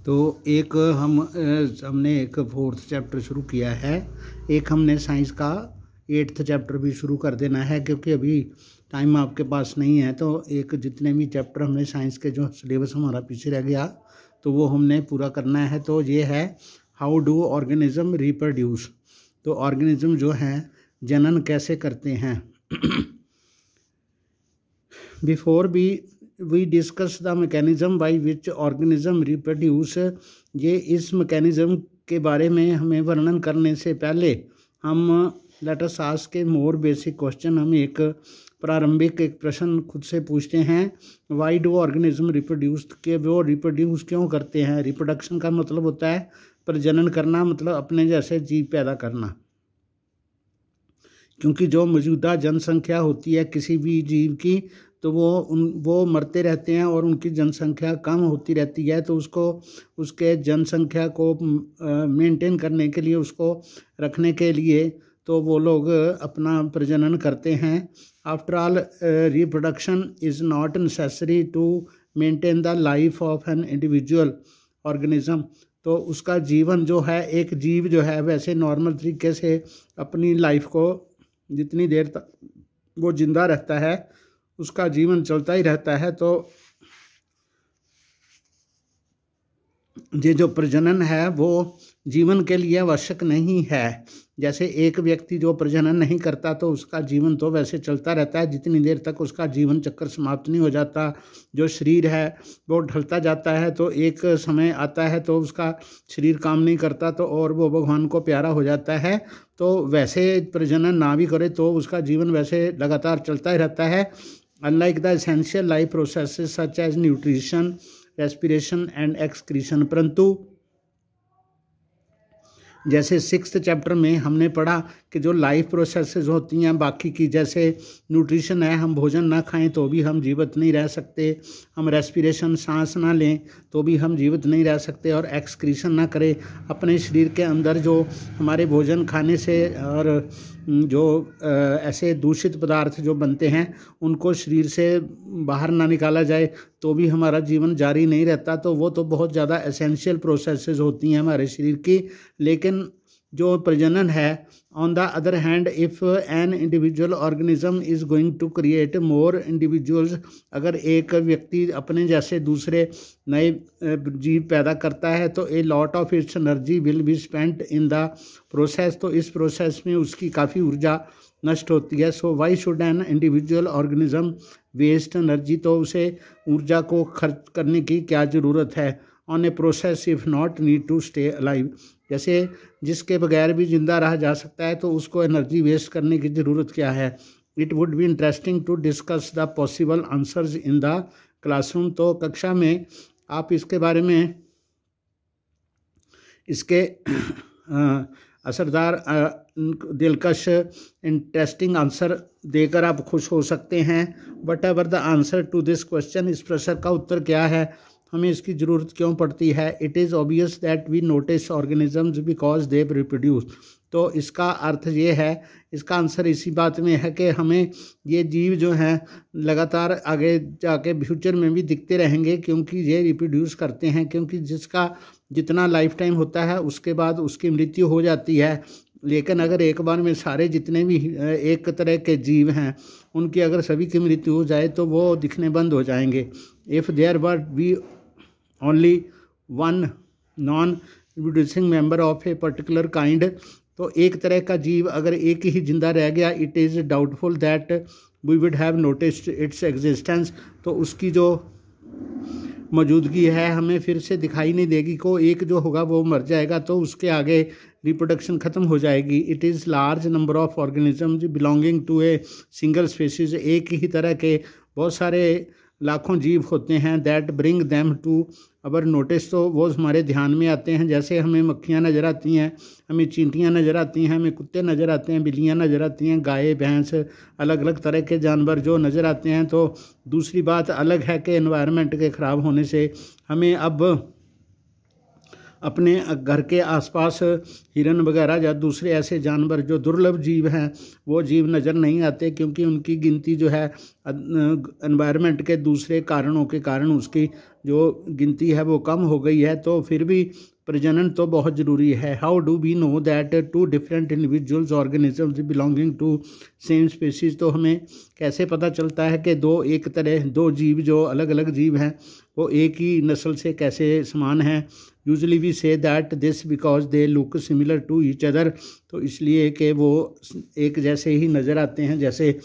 तो एक हमने एक 4th चैप्टर शुरू किया है, एक हमने साइंस का 8th चैप्टर भी शुरू कर देना है, क्योंकि अभी टाइम आपके पास नहीं है। तो एक जितने भी चैप्टर हमने साइंस के जो सिलेबस हमारा पीछे रह गया तो वो हमने पूरा करना है। तो ये है हाउ डू ऑर्गेनिज्म रिप्रोड्यूस। तो ऑर्गेनिज्म जो है जनन कैसे करते हैं। Before we discuss the mechanism by which organism reproduce. ये इस मैकेनिज़्म के बारे में हमें वर्णन करने से पहले हम लेट अस आस्क के मोर बेसिक क्वेश्चन। हम एक प्रारंभिक एक प्रश्न खुद से पूछते हैं, वाई डू ऑर्गेनिज्म रिप्रोड्यूस, के वो रिप्रोड्यूस क्यों करते हैं। रिप्रोडक्शन का मतलब होता है प्रजनन करना, मतलब अपने जैसे जीव पैदा करना। क्योंकि जो मौजूदा जनसंख्या होती है किसी भी जीव की, तो वो मरते रहते हैं और उनकी जनसंख्या कम होती रहती है। तो उसके जनसंख्या को मेंटेन करने के लिए, उसको रखने के लिए तो वो लोग अपना प्रजनन करते हैं। After all reproduction is not necessary to maintain the life of an individual organism. तो उसका जीवन जो है, एक जीव जो है वैसे नॉर्मल तरीके से अपनी लाइफ को जितनी देर तक वो जिंदा रहता है उसका जीवन चलता ही रहता है। तो ये जो प्रजनन है वो जीवन के लिए आवश्यक नहीं है। जैसे एक व्यक्ति जो प्रजनन नहीं करता तो उसका जीवन तो वैसे चलता रहता है जितनी देर तक उसका जीवन चक्कर समाप्त नहीं हो जाता। जो शरीर है वो ढलता जाता है, तो एक समय आता है तो उसका शरीर काम नहीं करता, तो और वो भगवान को प्यारा हो जाता है। तो वैसे प्रजनन ना भी करे तो उसका जीवन वैसे लगातार चलता ही रहता है। Unlike the essential life processes such as nutrition, respiration and excretion. परंतु जैसे 6th चैप्टर में हमने पढ़ा कि जो लाइफ प्रोसेसेस होती हैं बाकी की, जैसे न्यूट्रिशन है, हम भोजन ना खाएं तो भी हम जीवित नहीं रह सकते, हम रेस्पिरेशन सांस ना लें तो भी हम जीवित नहीं रह सकते, और एक्सक्रीशन ना करें अपने शरीर के अंदर जो हमारे भोजन खाने से और जो ऐसे दूषित पदार्थ जो बनते हैं उनको शरीर से बाहर ना निकाला जाए तो भी हमारा जीवन जारी नहीं रहता। तो वो तो बहुत ज़्यादा एसेंशियल प्रोसेसेस होती हैं हमारे शरीर की। लेकिन जो प्रजनन है, on the other hand, if an individual organism is going to create more individuals, अगर एक व्यक्ति अपने जैसे दूसरे नए जीव पैदा करता है तो a lot of its energy will be spent in the process. तो इस प्रोसेस में उसकी काफ़ी ऊर्जा नष्ट होती है। So why should an individual organism waste energy. तो उसे ऊर्जा को खर्च करने की क्या ज़रूरत है on a process if not need to stay alive. जैसे जिसके बगैर भी जिंदा रहा जा सकता है तो उसको एनर्जी वेस्ट करने की ज़रूरत क्या है। It would be interesting to discuss the possible answers in the classroom. तो कक्षा में आप इसके बारे में इसके असरदार दिलकश इंटरेस्टिंग आंसर देकर आप खुश हो सकते हैं। Whatever the answer to this question, इस प्रश्न का उत्तर क्या है, हमें इसकी ज़रूरत क्यों पड़ती है। It is obvious that we notice organisms because they reproduce. तो इसका अर्थ ये है, इसका आंसर इसी बात में है कि हमें ये जीव जो हैं लगातार आगे जाके फ्यूचर में भी दिखते रहेंगे क्योंकि ये रिप्रोड्यूस करते हैं। क्योंकि जिसका जितना लाइफ टाइम होता है उसके बाद उसकी मृत्यु हो जाती है। लेकिन अगर एक बार में सारे जितने भी एक तरह के जीव हैं उनकी अगर सभी की मृत्यु हो जाए तो वो दिखने बंद हो जाएंगे। If there were be only one non reproducing member of a particular kind, तो एक तरह का जीव अगर एक ही जिंदा रह गया, it is doubtful that we would have noticed its existence. तो उसकी जो मौजूदगी है हमें फिर से दिखाई नहीं देगी। को एक जो होगा वो मर जाएगा तो उसके आगे रिप्रोडक्शन ख़त्म हो जाएगी। It is large number of organisms belonging to a single species, एक ही तरह के बहुत सारे लाखों जीव होते हैं। That bring them to our notice, तो वो हमारे ध्यान में आते हैं। जैसे हमें मक्खियाँ नज़र आती हैं, हमें चींटियाँ नज़र आती हैं, हमें कुत्ते नज़र आते हैं, बिल्लियाँ नज़र आती हैं, गाय भैंस, अलग अलग तरह के जानवर जो नज़र आते हैं। तो दूसरी बात अलग है कि एनवायरनमेंट के ख़राब होने से हमें अब अपने घर के आसपास हिरन वगैरह या दूसरे ऐसे जानवर जो दुर्लभ जीव हैं वो जीव नज़र नहीं आते, क्योंकि उनकी गिनती जो है एनवायरनमेंट के दूसरे कारणों के कारण उसकी जो गिनती है वो कम हो गई है। तो फिर भी प्रजनन तो बहुत ज़रूरी है। How do we know that two different individuals organisms belonging to same species, तो हमें कैसे पता चलता है कि दो जीव जो अलग अलग जीव हैं वो एक ही नस्ल से कैसे समान हैं। Usually we say that this because they look similar to each other, तो इसलिए कि वो एक जैसे ही नज़र आते हैं। जैसे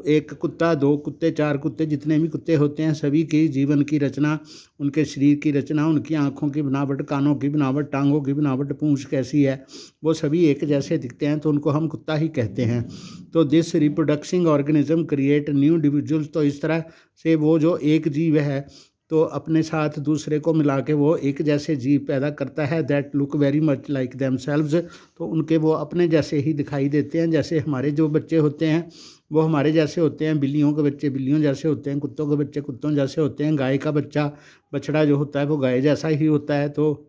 एक कुत्ता, दो कुत्ते, चार कुत्ते, जितने भी कुत्ते होते हैं सभी की जीवन की रचना, उनके शरीर की रचना, उनकी आँखों की बनावट, कानों की बनावट, टांगों की बनावट, पूंछ कैसी है, वो सभी एक जैसे दिखते हैं, तो उनको हम कुत्ता ही कहते हैं। तो this reproducing organism create new individuals, तो इस तरह से वो जो एक जीव है तो अपने साथ दूसरे को मिला के वो एक जैसे जीव पैदा करता है। That look very much like themselves, तो उनके वो अपने जैसे ही दिखाई देते हैं। जैसे हमारे जो बच्चे होते हैं वो हमारे जैसे होते हैं, बिल्लियों के बच्चे बिल्लियों जैसे होते हैं, कुत्तों के बच्चे कुत्तों जैसे होते हैं, गाय का बछड़ा जो होता है वो गाय जैसा ही होता है। तो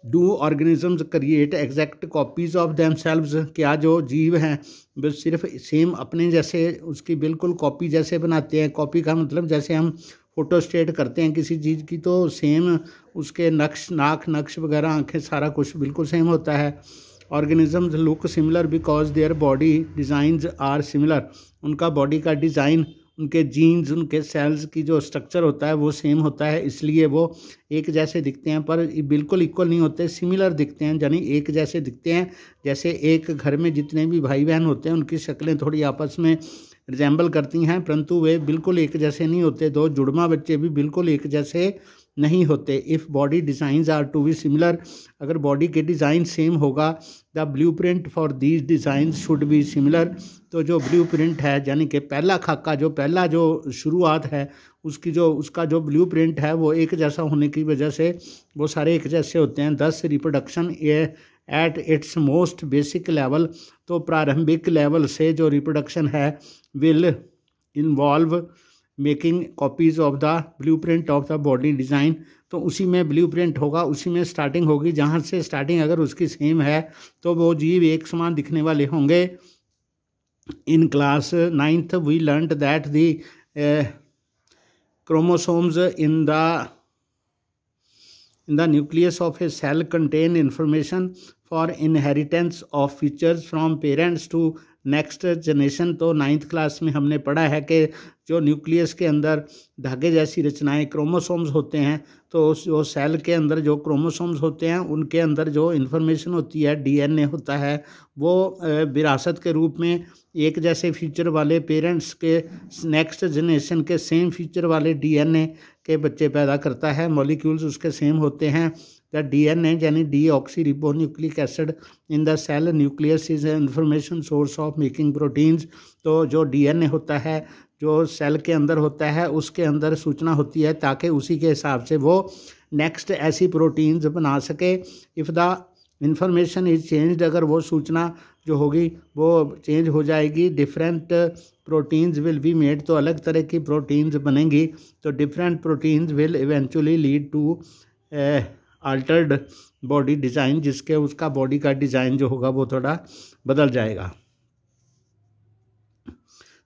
do organisms create exact copies of themselves, क्या जो जीव हैं बस सिर्फ सेम अपने जैसे उसकी बिल्कुल कॉपी जैसे बनाते हैं। कॉपी का मतलब जैसे हम फोटोस्टेट करते हैं किसी चीज़ की तो सेम उसके नक्श, नाक नक्श वगैरह, आंखें, सारा कुछ बिल्कुल सेम होता है। Organisms look similar because their body designs are similar, उनका बॉडी का डिज़ाइन, उनके जीन्स, उनके सेल्स की जो स्ट्रक्चर होता है वो सेम होता है, इसलिए वो एक जैसे दिखते हैं, पर बिल्कुल इक्वल नहीं होते, सिमिलर दिखते हैं, यानी एक जैसे दिखते हैं। जैसे एक घर में जितने भी भाई बहन होते हैं उनकी शक्लें थोड़ी आपस में रिजेंबल करती हैं, परंतु वे बिल्कुल एक जैसे नहीं होते। दो जुड़वा बच्चे भी बिल्कुल एक जैसे नहीं होते। If body designs are to be similar, अगर बॉडी के डिज़ाइन सेम होगा, the blueprint for these design should be similar, तो जो ब्लूप्रिंट है यानी कि पहला खाका, जो पहला जो शुरुआत है उसका जो ब्लूप्रिंट है वो एक जैसा होने की वजह से वो सारे एक जैसे होते हैं। दस reproduction at its most basic level, तो प्रारंभिक लेवल से जो रिप्रोडक्शन है will involve making copies of the blueprint of the body design, तो उसी में ब्लूप्रिंट होगा, उसी में स्टार्टिंग होगी। जहाँ से स्टार्टिंग अगर उसकी सेम है तो वो जीव एक समान दिखने वाले होंगे। In class 9th we learned that the chromosomes in the nucleus of a cell contain information for inheritance of features from parents to next generation. तो 9th क्लास में हमने पढ़ा है कि जो न्यूक्लियस के अंदर धागे जैसी रचनाएं क्रोमोसोम्स होते हैं, तो जो सेल के अंदर जो क्रोमोसोम्स होते हैं उनके अंदर जो इन्फॉर्मेशन होती है, डीएनए होता है, वो विरासत के रूप में एक जैसे फीचर वाले पेरेंट्स के नेक्स्ट जनरेशन के सेम फीचर वाले डीएनए के बच्चे पैदा करता है। मॉलिक्यूल्स उसके सेम होते हैं। द डीएनए यानी deoxyribonucleic acid in the cell nucleus is information source of making proteins, तो जो डीएनए होता है जो सेल के अंदर होता है उसके अंदर सूचना होती है ताकि उसी के हिसाब से वो नेक्स्ट ऐसी प्रोटीन्स बना सके। If the information is changed, अगर वो सूचना जो होगी वो चेंज हो जाएगी, different proteins will be made, तो अलग तरह की प्रोटीन्स बनेंगी, तो different proteins will eventually lead to altered body design, जिसके उसका बॉडी का डिज़ाइन जो होगा वो थोड़ा बदल जाएगा।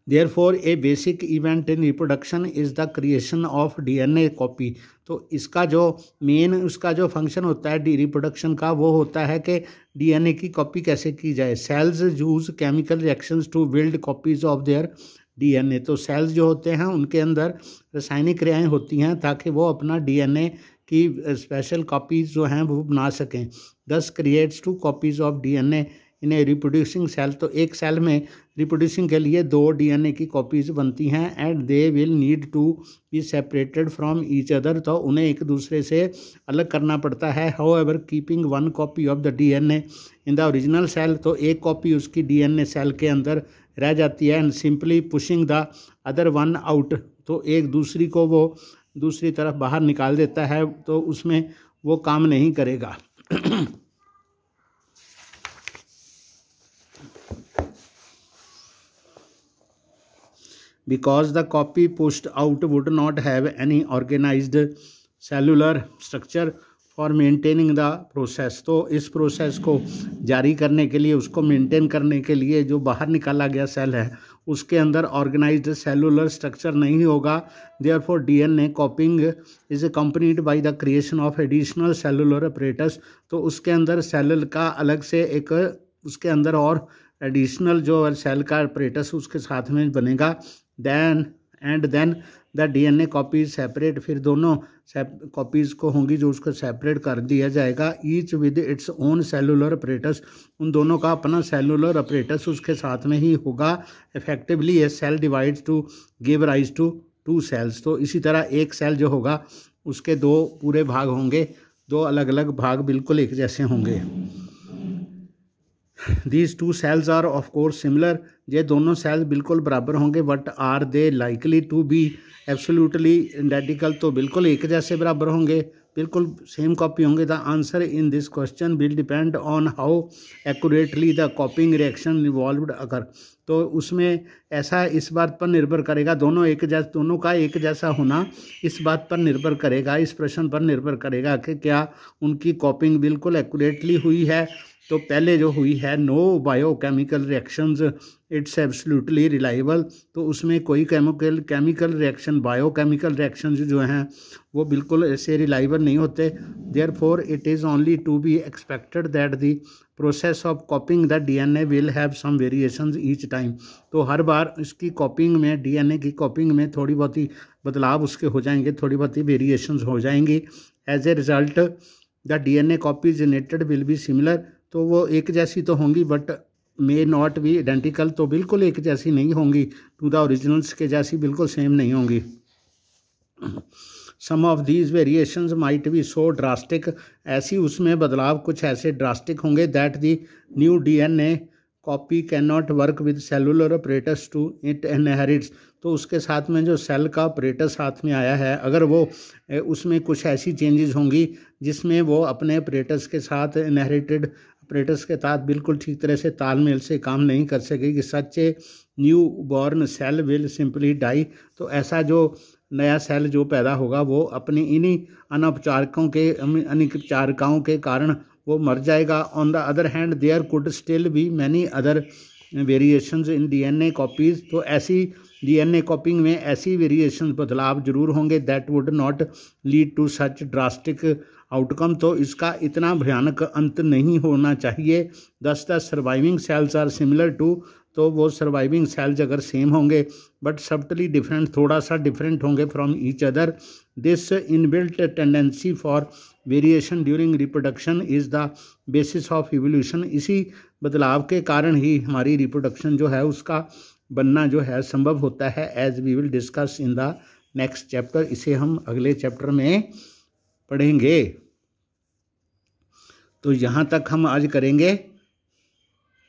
Therefore, a basic event in reproduction is the creation of DNA copy, तो इसका जो मेन उसका जो फंक्शन होता है रिप्रोडक्शन का वो होता है कि डीएनए की कॉपी कैसे की जाए। Cells use chemical reactions to build copies of their DNA, तो सेल्स जो होते हैं उनके अंदर रासायनिक क्रियाएं होती हैं ताकि वो अपना डीएनए की स्पेशल कॉपीज़ जो हैं वो बना सकें। This creates two copies of DNA in a reproducing cell, तो एक सेल में रिप्रोड्यूसिंग के लिए दो डीएनए की कॉपीज़ बनती हैं। And they will need to be separated from each other, तो उन्हें एक दूसरे से अलग करना पड़ता है। However keeping one copy of the DNA in the original cell, तो एक कॉपी उसकी डीएनए सेल के अंदर रह जाती है। And simply pushing the other one out, तो एक दूसरी को वो दूसरी तरफ बाहर निकाल देता है, तो उसमें वो काम नहीं करेगा। Because the copy pushed out would not have any organized cellular structure for maintaining the process. तो इस प्रोसेस को जारी करने के लिए, उसको मेंटेन करने के लिए जो बाहर निकाला गया सेल है उसके अंदर ऑर्गेनाइज्ड सेलुलर स्ट्रक्चर नहीं होगा। Therefore DNA कॉपिंग is accompanied by the creation of additional cellular apparatus. तो उसके अंदर सेल का अलग से एक उसके अंदर और एडिशनल जो सेल का अपरेटस उसके साथ में बनेगा। Then the DNA copies separate, फिर दोनों कॉपीज़ को होंगी जो उसको सेपरेट कर दिया जाएगा। Each with its own cellular apparatus, उन दोनों का अपना सेलुलर अपरेटस उसके साथ में ही होगा। Effectively a cell divides to give rise to two cells. तो इसी तरह एक सेल जो होगा उसके दो पूरे भाग होंगे, दो अलग अलग भाग बिल्कुल एक जैसे होंगे। These two cells are of course similar, ये दोनों सेल बिल्कुल बराबर होंगे। But are they likely to be absolutely identical, तो बिल्कुल एक जैसे बराबर होंगे, बिल्कुल सेम कॉपी होंगे। The answer in this question will depend on how accurately the copying reaction involved अगर। तो उसमें ऐसा इस बात पर निर्भर करेगा, दोनों का एक जैसा होना इस बात पर निर्भर करेगा, इस प्रश्न पर निर्भर करेगा कि क्या उनकी कॉपिंग बिल्कुल एक्यूरेटली हुई है। तो पहले जो हुई है no biochemical reactions it's absolutely reliable, तो उसमें कोई केमिकल रिएक्शन, बायोकेमिकल रिएक्शंस जो हैं वो बिल्कुल ऐसे रिलायबल नहीं होते। Therefore it is only to be expected that the process of copying the DNA will have some variations each time. तो हर बार इसकी कॉपिंग में, डीएनए की कॉपिंग में थोड़ी बहुत ही बदलाव उसके हो जाएंगे, थोड़ी बहुत ही वेरिएशंस हो जाएंगी। As a result the DNA copy generated will be similar, तो वो एक जैसी तो होंगी but may not be identical, तो बिल्कुल एक जैसी नहीं होंगी टू द ओरिजिनल्स के जैसी बिल्कुल सेम नहीं होंगी। Some of these variations might be so drastic, ऐसी उसमें बदलाव कुछ ऐसे ड्रास्टिक होंगे that the new DNA copy can not work with cellular apparatus to it inherits. तो उसके साथ में जो सेल का अपरेटस साथ में आया है, अगर वो उसमें कुछ ऐसी चेंजेस होंगी जिसमें वो अपने अपरेटस के साथ इनहेरिटेड अपरेटस के साथ बिल्कुल ठीक तरह से तालमेल से काम नहीं कर सकेगी। Such a new born cell will simply die, तो ऐसा जो नया सेल जो पैदा होगा वो अपनी इन्हीं अनिपचारकाओं के कारण वो मर जाएगा। On the other hand there could still be many other variations in DNA copies, तो ऐसी डीएनए कॉपिंग में ऐसी वेरिएशन बदलाव जरूर होंगे that would not lead to such drastic outcome, तो इसका इतना भयानक अंत नहीं होना चाहिए। Thus the surviving cells are similar to, तो वो सर्वाइविंग सेल्स अगर सेम होंगे बट सब्टली डिफरेंट, थोड़ा सा डिफरेंट होंगे from each other. This inbuilt tendency for variation during reproduction is the basis of evolution, इसी बदलाव के कारण ही हमारी रिप्रोडक्शन जो है उसका बनना जो है संभव होता है। As we will discuss in the next chapter, इसे हम अगले चैप्टर में पढ़ेंगे। तो यहाँ तक हम आज करेंगे।